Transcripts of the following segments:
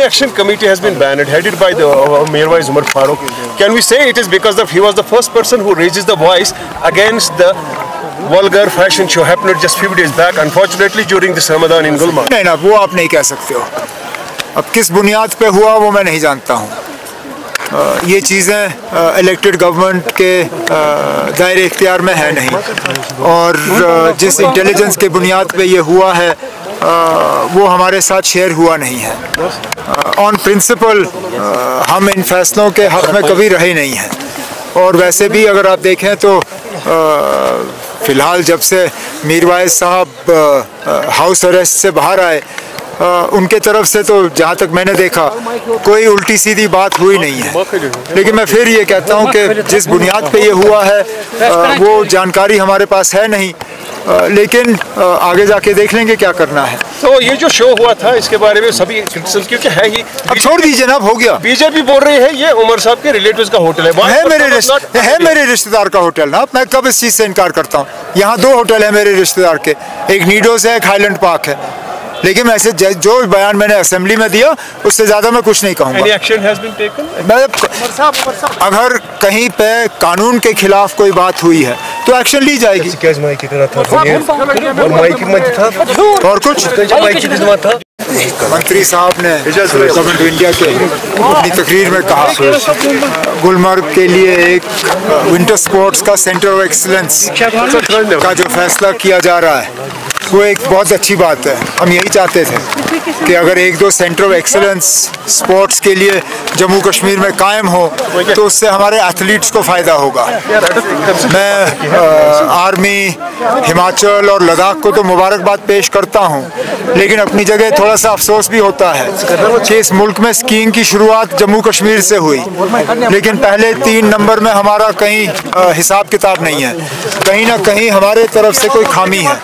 Action committee has been banned, headed by the Mirwais Umar Farooq. Can we say it is because of he was the first person who raises the voice against the vulgar fashion show happened just few days back, unfortunately during this Ramadan in Gulmarg? नहीं ना, वो आप नहीं कह सकते हो। अब किस बुनियाद पे हुआ वो मैं नहीं जानता हूँ। ये चीज़ें इलेक्टेड गवर्नमेंट के दायरे इख्तियार में है नहीं, और जिस इंटेलिजेंस के बुनियाद पे ये हुआ है वो हमारे साथ शेयर हुआ नहीं है। ऑन प्रिंसिपल हम इन फैसलों के हक़ में कभी रहे नहीं हैं, और वैसे भी अगर आप देखें तो फ़िलहाल जब से मीरवाइज साहब हाउस अरेस्ट से बाहर आए, उनके तरफ से तो जहाँ तक मैंने देखा कोई उल्टी सीधी बात हुई नहीं है। लेकिन मैं फिर ये कहता हूँ कि जिस बुनियाद पे ये हुआ है वो जानकारी हमारे पास है नहीं, लेकिन आगे जाके देख लेंगे क्या करना है। तो ये जो शो हुआ था इसके बारे में सभी क्योंकि है ही, अब छोड़ दीजिए ना, अब हो गया। बीजेपी बोल रही है ये उमर साहब के रिलेटिव्स का होटल है मेरे रिश्तेदार का होटल ना, मैं कब इस चीज़ से इनकार करता हूँ। यहाँ 2 होटल है मेरे रिश्तेदार के, एक नीडोस है, एक हाईलैंड पार्क है। लेकिन ऐसे जो बयान मैंने असेंबली में दिया उससे ज़्यादा मैं कुछ नहीं कहूँगा। मैं अगर कहीं पे कानून के खिलाफ कोई बात हुई है तो एक्शन ली जाएगी। और कुछ मंत्री साहब ने गवर्नमेंट ऑफ इंडिया के अपनी तकरीर में कहा गुलमर्ग के लिए एक विंटर स्पोर्ट्स का सेंटर ऑफ एक्सीलेंस का जो फैसला किया जा रहा है वो एक बहुत अच्छी बात है। हम यही चाहते थे कि अगर 1-2 सेंटर ऑफ एक्सीलेंस स्पोर्ट्स के लिए जम्मू कश्मीर में कायम हो तो उससे हमारे एथलीट्स को फ़ायदा होगा। मैं आर्मी, हिमाचल और लद्दाख को तो मुबारकबाद पेश करता हूँ, लेकिन अपनी जगह थोड़ा सा अफसोस भी होता है कि इस मुल्क में स्कीइंग की शुरुआत जम्मू कश्मीर से हुई, लेकिन पहले 3 नंबर में हमारा कहीं हिसाब किताब नहीं है। कहीं ना कहीं हमारे तरफ से कोई खामी है।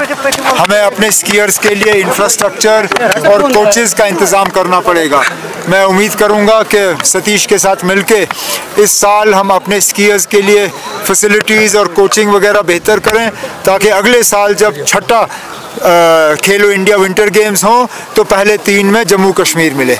हमें अपने स्कीयर्स के लिए इंफ्रास्ट्रक्चर और कोचेस का इंतज़ाम करना पड़ेगा। मैं उम्मीद करूंगा कि सतीश के साथ मिलके इस साल हम अपने स्कीयर्स के लिए फैसिलिटीज़ और कोचिंग वगैरह बेहतर करें, ताकि अगले साल जब छठा खेलो इंडिया विंटर गेम्स हों तो पहले 3 में जम्मू कश्मीर मिले।